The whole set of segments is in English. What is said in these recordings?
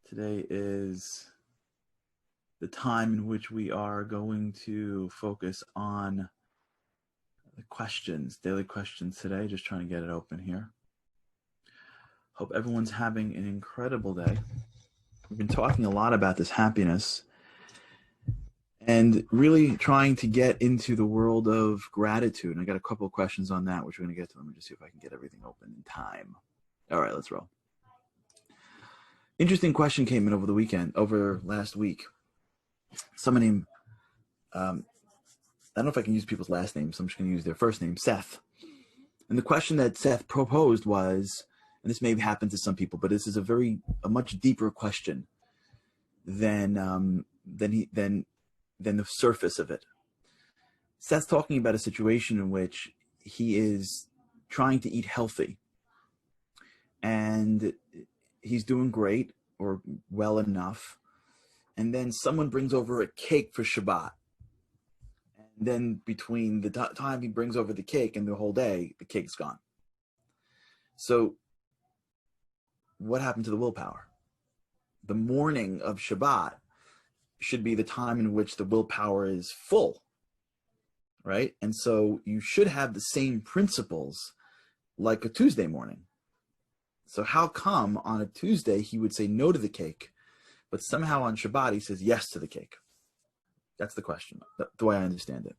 Today is the time in which we are going to focus on the questions, daily questions today. Just trying to get it open here. Hope everyone's having an incredible day. We've been talking a lot about this happiness and really trying to get into the world of gratitude. And I got a couple of questions on that, which we're going to get to. Let me just see if I can get everything open in time. All right, let's roll. Interesting question came in over last week. Someone named, I don't know if I can use people's last names, so I'm just going to use their first name, Seth. And the question that Seth proposed was, and this may happen to some people, but this is a much deeper question than the surface of it. Seth's talking about a situation in which he is trying to eat healthy, and he's doing great or well enough, and then someone brings over a cake for Shabbat. And then between the time he brings over the cake and the whole day, the cake's gone. So what happened to the willpower? The morning of Shabbat should be the time in which the willpower is full, right? And so you should have the same principles like a Tuesday morning. So how come on a Tuesday he would say no to the cake, but somehow on Shabbat he says yes to the cake? That's the question, the way I understand it.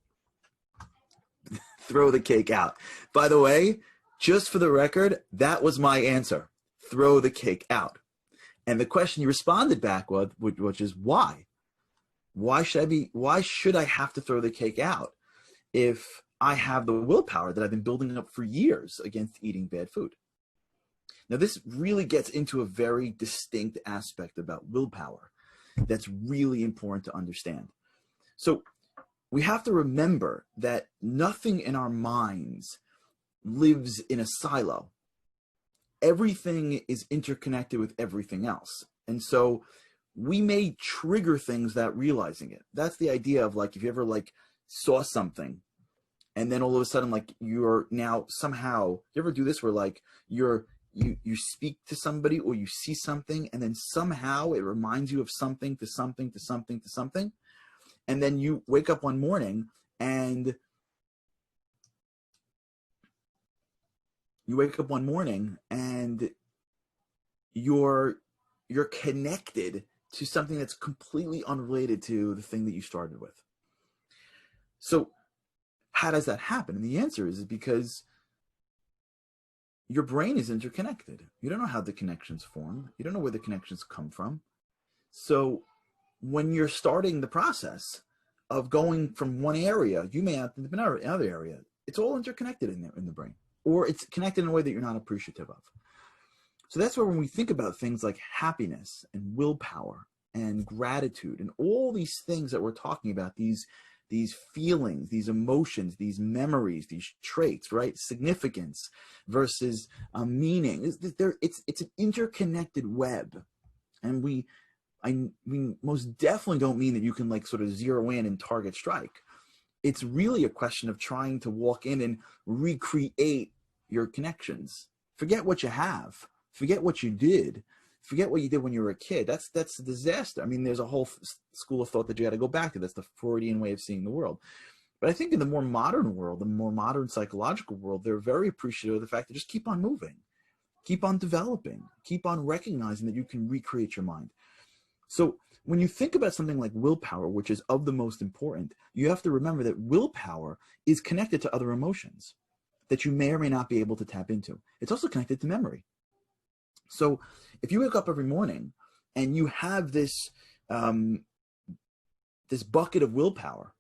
Throw the cake out. By the way, just for the record, that was my answer. Throw the cake out. And the question you responded back with, which is why? Why should I have to throw the cake out if I have the willpower that I've been building up for years against eating bad food? Now, this really gets into a very distinct aspect about willpower that's really important to understand. So we have to remember that nothing in our minds lives in a silo. Everything is interconnected with everything else. And so we may trigger things without realizing it. That's the idea of, like, if you ever saw something and then all of a sudden you're now somehow, you ever do this where you speak to somebody or you see something and then somehow it reminds you of something to something to something to something. And then you wake up one morning and you're connected to something that's completely unrelated to the thing that you started with. So how does that happen? And the answer is because your brain is interconnected. You don't know how the connections form. You don't know where the connections come from. So when you're starting the process of going from one area, you may have to another area. It's all interconnected in the brain, or it's connected in a way that you're not appreciative of. So that's where when we think about things like happiness and willpower and gratitude and all these things that we're talking about, these feelings, these emotions, these memories, these traits, right? Significance versus meaning. It's an interconnected web. And we most definitely don't mean that you can sort of zero in and target strike. It's really a question of trying to walk in and recreate your connections. Forget what you have. Forget what you did. Forget what you did when you were a kid. That's a disaster. I mean, there's a whole school of thought that you got to go back to. That's the Freudian way of seeing the world. But I think in the more modern world, the more modern psychological world, they're very appreciative of the fact that just keep on moving, keep on developing, keep on recognizing that you can recreate your mind. So when you think about something like willpower, which is of the most important, you have to remember that willpower is connected to other emotions that you may or may not be able to tap into. It's also connected to memory. So if you wake up every morning and you have this bucket of willpower,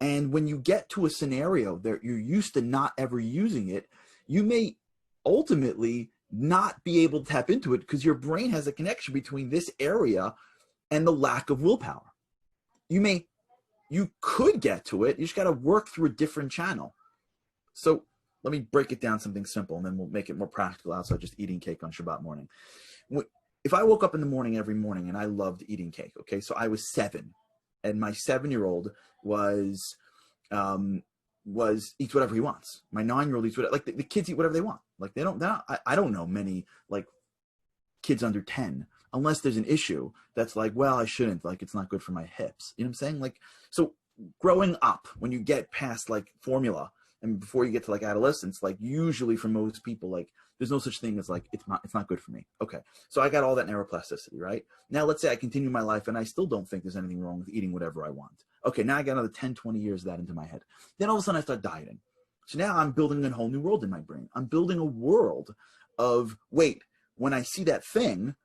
and when you get to a scenario that you're used to not ever using it, you may ultimately not be able to tap into it because your brain has a connection between this area and the lack of willpower. You could get to it. You just got to work through a different channel. So let me break it down something simple, and then we'll make it more practical outside just eating cake on Shabbat morning. If I woke up in the morning every morning and I loved eating cake, okay, so I was 7, and my 7-year-old eats whatever he wants. My 9-year-old eats whatever, the kids eat whatever they want. I don't know many kids under 10, unless there's an issue that's like, well, I shouldn't, like, it's not good for my hips. You know what I'm saying? Like, so growing up, when you get past like formula and before you get to like adolescence, like usually for most people, like there's no such thing as like, it's not good for me. Okay. So I got all that neuroplasticity, right? Now let's say I continue my life and I still don't think there's anything wrong with eating whatever I want. Okay. Now I got another 10, 20 years of that into my head. Then all of a sudden I start dieting. So now I'm building a whole new world in my brain. I'm building a world of, wait, when I see that thing,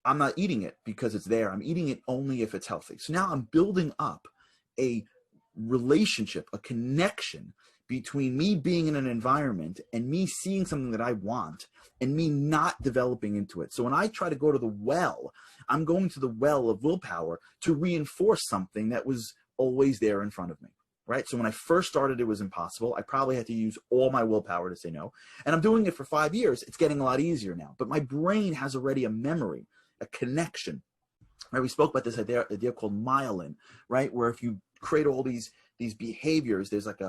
I'm not eating it because it's there. I'm eating it only if it's healthy. So now I'm building up a relationship, a connection between me being in an environment and me seeing something that I want and me not developing into it. So when I try to go to the well, I'm going to the well of willpower to reinforce something that was always there in front of me. Right? So when I first started, it was impossible. I probably had to use all my willpower to say no. And I'm doing it for 5 years. It's getting a lot easier now. But my brain has already a memory, a connection. Right? We spoke about this idea called myelin, right? Where if you create all these behaviors, there's like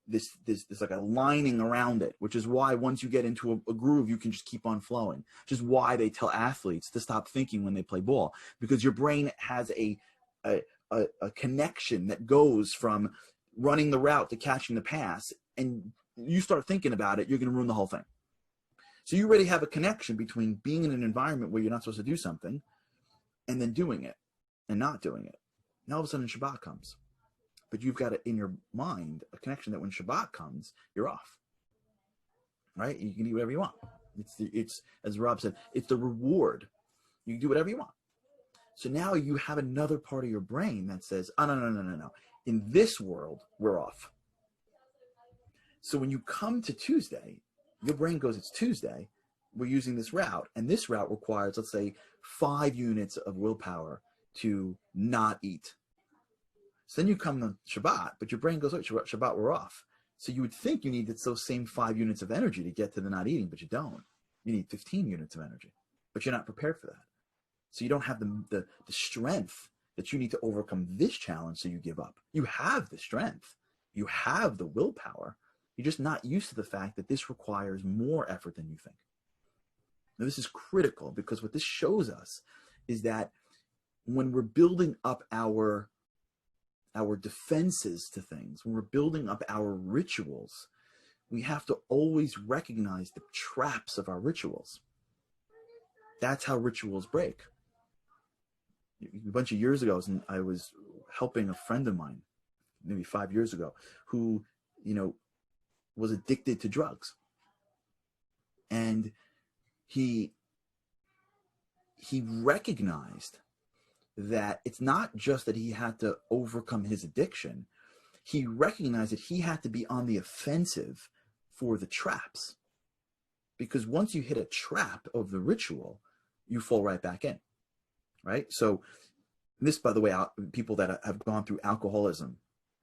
this like a lining around it, which is why once you get into a groove, you can just keep on flowing. Which is why they tell athletes to stop thinking when they play ball, because your brain has a connection that goes from running the route to catching the pass, and you start thinking about it, you're going to ruin the whole thing. So you already have a connection between being in an environment where you're not supposed to do something and then doing it and not doing it. Now all of a sudden Shabbat comes, but you've got it in your mind, a connection that when Shabbat comes, you're off, right? You can eat whatever you want. It's as Rob said, it's the reward. You can do whatever you want. So now you have another part of your brain that says, oh, no. In this world, we're off. So when you come to Tuesday, your brain goes, it's Tuesday. We're using this route. And this route requires, let's say, 5 units of willpower to not eat. So then you come to Shabbat, but your brain goes, oh, Shabbat, we're off. So you would think you need those same 5 units of energy to get to the not eating, but you don't. You need 15 units of energy, but you're not prepared for that. So you don't have the strength that you need to overcome this challenge, so you give up. You have the strength. You have the willpower. You're just not used to the fact that this requires more effort than you think. Now, this is critical because what this shows us is that when we're building up our defenses to things, when we're building up our rituals, we have to always recognize the traps of our rituals. That's how rituals break. A bunch of years ago, I was helping a friend of mine, maybe 5 years ago, who, was addicted to drugs. And he recognized that it's not just that he had to overcome his addiction. He recognized that he had to be on the offensive for the traps. Because once you hit a trap of the ritual, you fall right back in. Right? So this, by the way, people that have gone through alcoholism,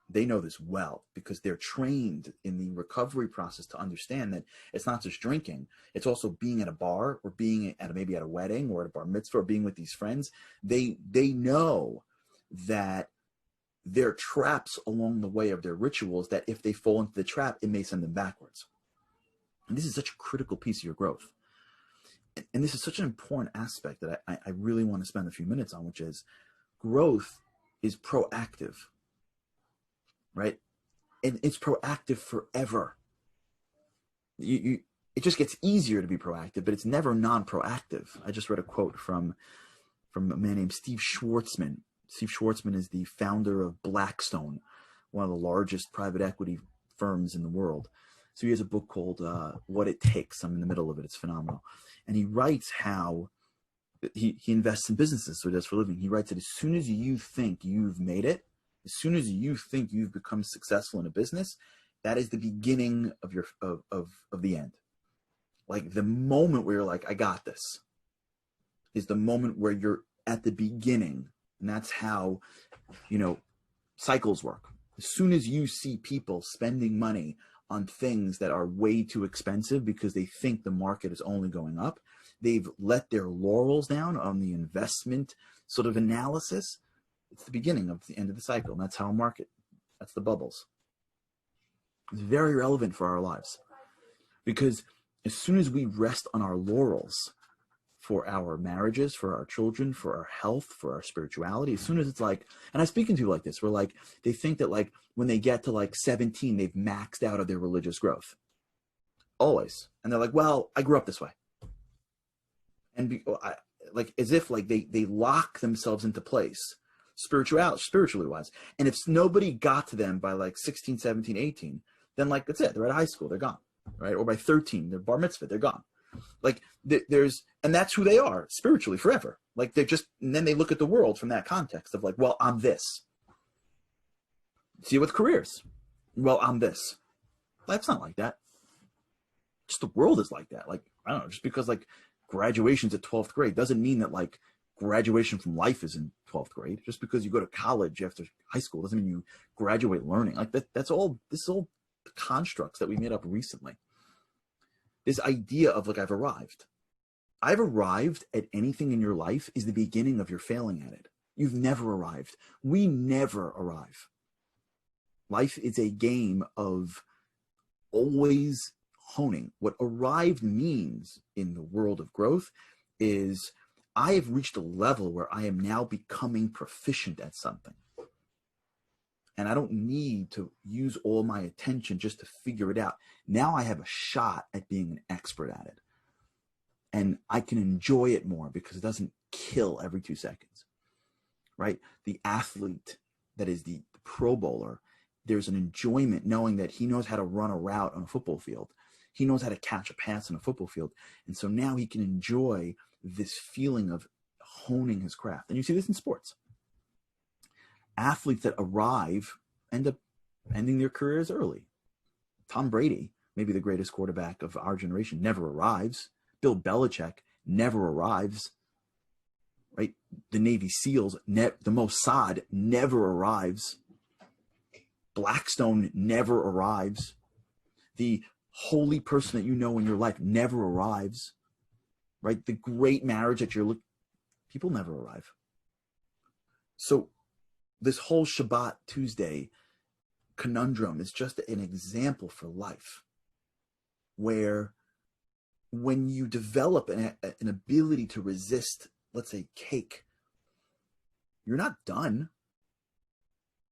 they know this well because they're trained in the recovery process to understand that it's not just drinking. It's also being at a bar or being at maybe at a wedding or at a bar mitzvah or being with these friends. They know that there are traps along the way of their rituals that if they fall into the trap, it may send them backwards. And this is such a critical piece of your growth. And this is such an important aspect that I really want to spend a few minutes on, which is growth is proactive, right? And it's proactive forever. It just gets easier to be proactive, but it's never non-proactive. I just read a quote from a man named Steve Schwartzman. Steve Schwartzman is the founder of Blackstone, one of the largest private equity firms in the world. So he has a book called What It Takes. I'm in the middle of it. It's phenomenal. And he writes how he invests in businesses, so he does for a living. He writes that as soon as you think you've made it, as soon as you think you've become successful in a business, that is the beginning of your of the end. Like the moment where you're like, I got this, is the moment where you're at the beginning. And that's how, cycles work. As soon as you see people spending money on things that are way too expensive because they think the market is only going up, they've let their laurels down on the investment sort of analysis. It's the beginning of the end of the cycle. And that's how a market, that's the bubbles. It's very relevant for our lives because as soon as we rest on our laurels, for our marriages, for our children, for our health, for our spirituality. As soon as it's like, and I'm speaking to you like this, where like they think that like when they get to like 17, they've maxed out of their religious growth. Always. And they're like, well, I grew up this way. And like as if like they lock themselves into place spiritually wise. And if nobody got to them by like 16, 17, 18, then like that's it. They're at high school, they're gone. Right? Or by 13, they're bar mitzvah, they're gone. Like and that's who they are spiritually forever. Like they're just, and then they look at the world from that context of like, well, I'm this. See with careers. Well, I'm this. Life's not like that. Just the world is like that. Like, I don't know, just because like graduation's at 12th grade doesn't mean that like graduation from life is in 12th grade. Just because you go to college after high school doesn't mean you graduate learning. Like this is all constructs that we made up recently. This idea of like, I've arrived at anything in your life is the beginning of your failing at it. You've never arrived. We never arrive. Life is a game of always honing. What arrived means in the world of growth is I have reached a level where I am now becoming proficient at something. And I don't need to use all my attention just to figure it out. Now I have a shot at being an expert at it. And I can enjoy it more because it doesn't kill every 2 seconds, right? The athlete that is the Pro Bowler, there's an enjoyment knowing that he knows how to run a route on a football field. He knows how to catch a pass on a football field. And so now he can enjoy this feeling of honing his craft. And you see this in sports. Athletes that arrive end up ending their careers early. Tom Brady, maybe the greatest quarterback of our generation, never arrives. Bill Belichick never arrives. Right? The Navy SEALs, the Mossad never arrives. Blackstone never arrives. The holy person that you know in your life never arrives. Right? The great marriage that you're looking, people never arrive. So this whole Shabbat Tuesday conundrum is just an example for life, where when you develop an ability to resist, let's say, cake, you're not done.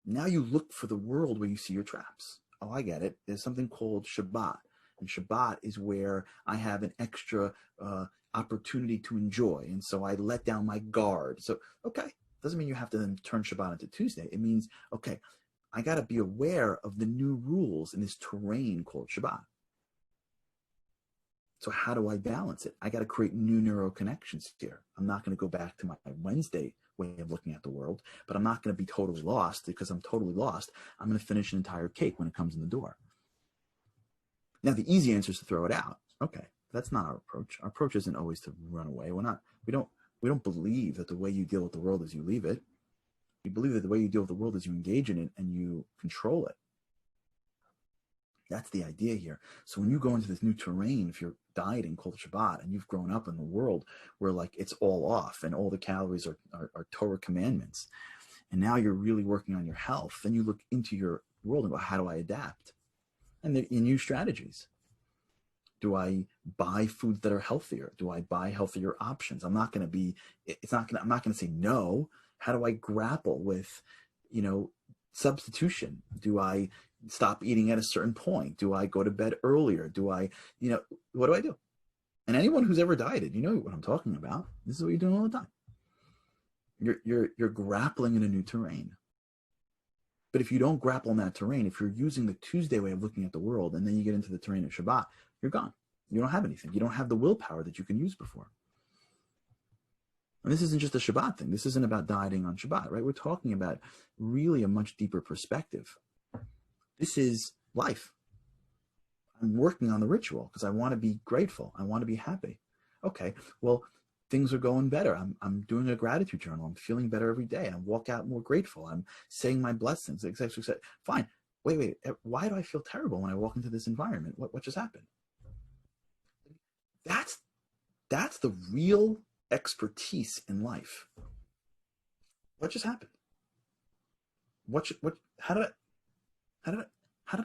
Now you look for the world where you see your traps. Oh, I get it. There's something called Shabbat. And Shabbat is where I have an extra opportunity to enjoy. And so I let down my guard. So, okay. Doesn't mean you have to then turn Shabbat into Tuesday. It means, okay, I got to be aware of the new rules in this terrain called Shabbat. So how do I balance it? I got to create new neural connections here. I'm not going to go back to my Wednesday way of looking at the world, but I'm not going to be totally lost because I'm totally lost. I'm going to finish an entire cake when it comes in the door. Now, the easy answer is to throw it out. Okay, that's not our approach. Our approach isn't always to run away. We don't believe that the way you deal with the world is you leave it. We believe that the way you deal with the world is you engage in it and you control it. That's the idea here. So when you go into this new terrain, if you're dieting called Shabbat and you've grown up in the world where like it's all off and all the calories are Torah commandments, and now you're really working on your health, then you look into your world and go, how do I adapt? And there are new strategies. Do I buy foods that are healthier? Do I buy healthier options? I'm not going to say no. How do I grapple with, substitution? Do I stop eating at a certain point? Do I go to bed earlier? Do I, what do I do? And anyone who's ever dieted, you know what I'm talking about. This is what you're doing all the time. You're grappling in a new terrain. But if you don't grapple in that terrain, if you're using the Tuesday way of looking at the world, and then you get into the terrain of Shabbat, you're gone. You don't have anything. You don't have the willpower that you can use before. And this isn't just a Shabbat thing. This isn't about dieting on Shabbat, right? We're talking about really a much deeper perspective. This is life. I'm working on the ritual because I want to be grateful. I want to be happy. Okay, well, things are going better. I'm doing a gratitude journal. I'm feeling better every day. I walk out more grateful. I'm saying my blessings, etc. Fine. Wait. Why do I feel terrible when I walk into this environment? What just happened? That's the real expertise in life. What just happened? How did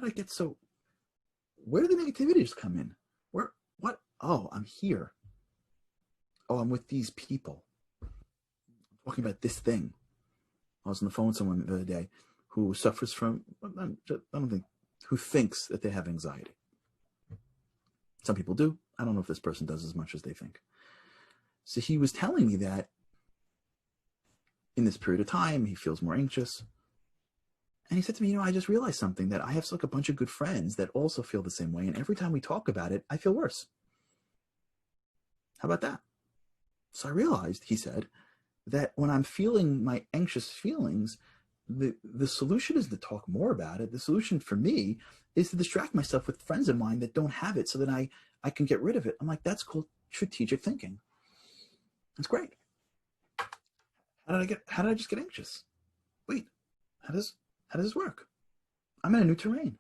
I get so, where did the negativity just come in? Oh, I'm here. oh, I'm with these people. I'm talking about this thing. I was on the phone with someone the other day who suffers from, I don't think, who thinks that they have anxiety. Some people do. I don't know if this person does as much as they think. So he was telling me that in this period of time, he feels more anxious. And he said to me, I just realized something, that I have like a bunch of good friends that also feel the same way. And every time we talk about it, I feel worse. How about that? So I realized, he said, that when I'm feeling my anxious feelings, the solution is to talk more about it. The solution for me is to distract myself with friends of mine that don't have it so that I can get rid of it. I'm like, that's called strategic thinking. That's great. How did I just get anxious? Wait, how does this work? I'm in a new terrain.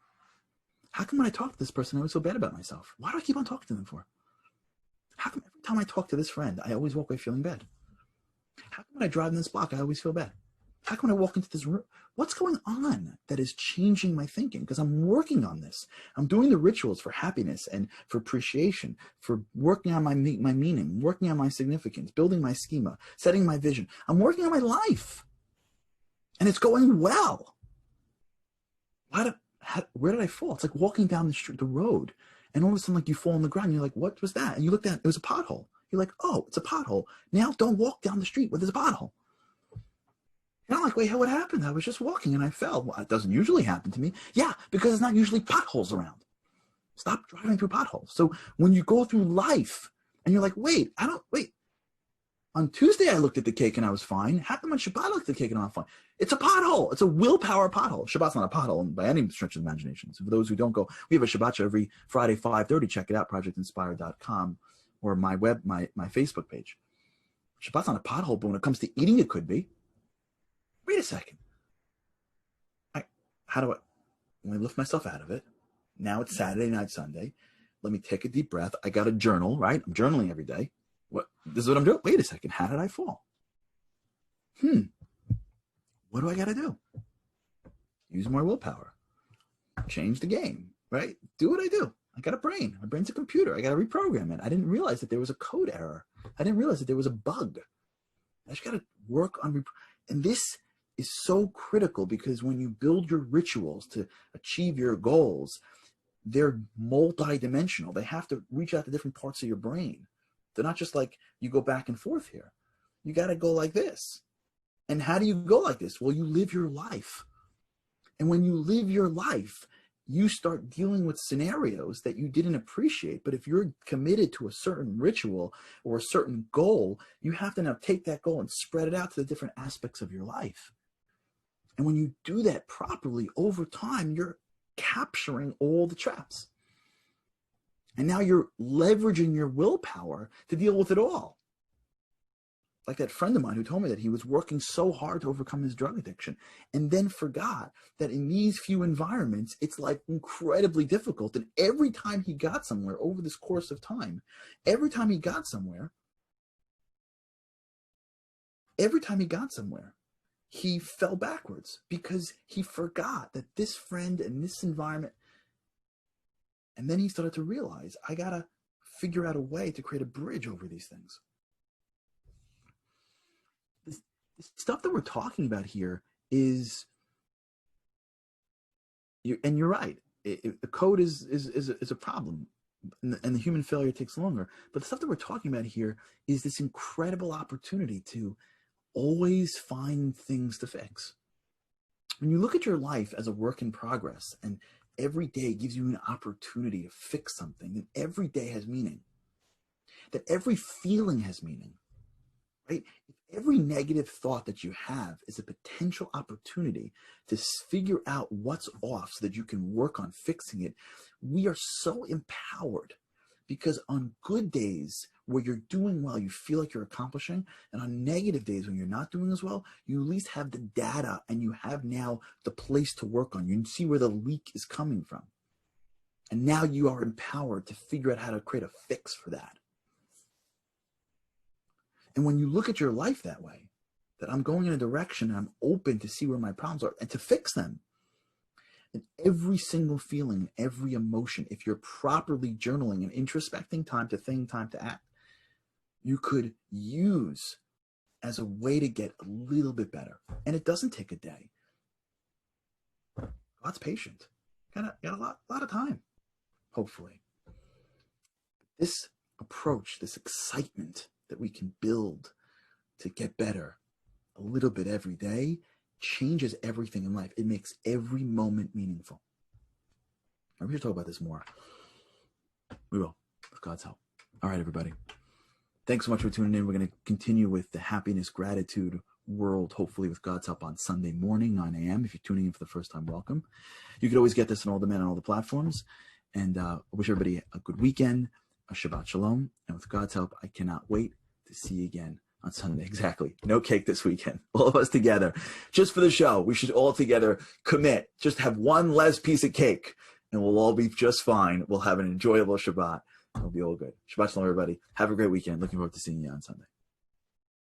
How come when I talk to this person, I always feel bad about myself? Why do I keep on talking to them for? How come every time I talk to this friend, I always walk away feeling bad? How come when I drive in this block, I always feel bad? How come when I walk into this room? What's going on that is changing my thinking? Because I'm working on this. I'm doing the rituals for happiness and for appreciation, for working on my meaning, working on my significance, building my schema, setting my vision. I'm working on my life. And it's going well. Where did I fall? It's like walking down the road, and all of a sudden, like, you fall on the ground. And you're like, what was that? And you look down, it was a pothole. You're like, oh, it's a pothole. Now don't walk down the street where there's a pothole. And I'm like, wait, what happened? I was just walking and I fell. Well, it doesn't usually happen to me. Yeah, because there's not usually potholes around. Stop driving through potholes. So when you go through life and you're like, wait. On Tuesday, I looked at the cake and I was fine. How come on Shabbat I looked at the cake and I'm fine? It's a pothole. It's a willpower pothole. Shabbat's not a pothole by any stretch of the imagination. So for those who don't go, we have a Shabbat show every Friday, 5:30. Check it out, projectinspire.com, or my Facebook page. Shabbat's not a pothole, but when it comes to eating, it could be. Wait a second. Let me lift myself out of it. Now it's Saturday night, Sunday. Let me take a deep breath. I got a journal, right? I'm journaling every day. This is what I'm doing. Wait a second. How did I fall? What do I got to do? Use more willpower. Change the game, right? Do what I do. I got a brain. My brain's a computer. I got to reprogram it. I didn't realize that there was a code error. I didn't realize that there was a bug. I just got to work on and this is so critical, because when you build your rituals to achieve your goals, they're multi-dimensional. They have to reach out to different parts of your brain. They're not just like you go back and forth here. You got to go like this. And how do you go like this? Well, you live your life. And when you live your life, you start dealing with scenarios that you didn't appreciate. But if you're committed to a certain ritual or a certain goal, you have to now take that goal and spread it out to the different aspects of your life. And when you do that properly, over time, you're capturing all the traps. And now you're leveraging your willpower to deal with it all. Like that friend of mine who told me that he was working so hard to overcome his drug addiction, and then forgot that in these few environments, it's like incredibly difficult. And every time he got somewhere over this course of time, he fell backwards because he forgot that this friend and this environment. And then he started to realize, I got to figure out a way to create a bridge over these things. This stuff that we're talking about here is, and you're right, the code is a problem, and the human failure takes longer. But the stuff that we're talking about here is this incredible opportunity to always find things to fix. When you look at your life as a work in progress, and every day gives you an opportunity to fix something, then every day has meaning. That every feeling has meaning, right? Every negative thought that you have is a potential opportunity to figure out what's off so that you can work on fixing it. We are so empowered, because on good days where you're doing well, you feel like you're accomplishing, and on negative days when you're not doing as well, you at least have the data, and you have now the place to work on. You can see where the leak is coming from. And now you are empowered to figure out how to create a fix for that. And when you look at your life that way, that I'm going in a direction and I'm open to see where my problems are and to fix them, and every single feeling, every emotion, if you're properly journaling and introspecting, time to think, time to act, you could use as a way to get a little bit better. And it doesn't take a day. God's patient. Got a lot of time, hopefully. This approach, this excitement that we can build to get better a little bit every day changes everything in life. It makes every moment meaningful. We're going to talk about this more. We will, with God's help. All right, everybody. Thanks so much for tuning in. We're going to continue with the happiness, gratitude world, hopefully with God's help on Sunday morning, 9 a.m. If you're tuning in for the first time, welcome. You could always get this on all demand on all the platforms. And I wish everybody a good weekend, a Shabbat Shalom. And with God's help, I cannot wait to see you again on Sunday. Exactly. No cake this weekend. All of us together. Just for the show, we should all together commit. Just have one less piece of cake and we'll all be just fine. We'll have an enjoyable Shabbat. It'll be all good. Shabbat Shalom, everybody. Have a great weekend. Looking forward to seeing you on Sunday.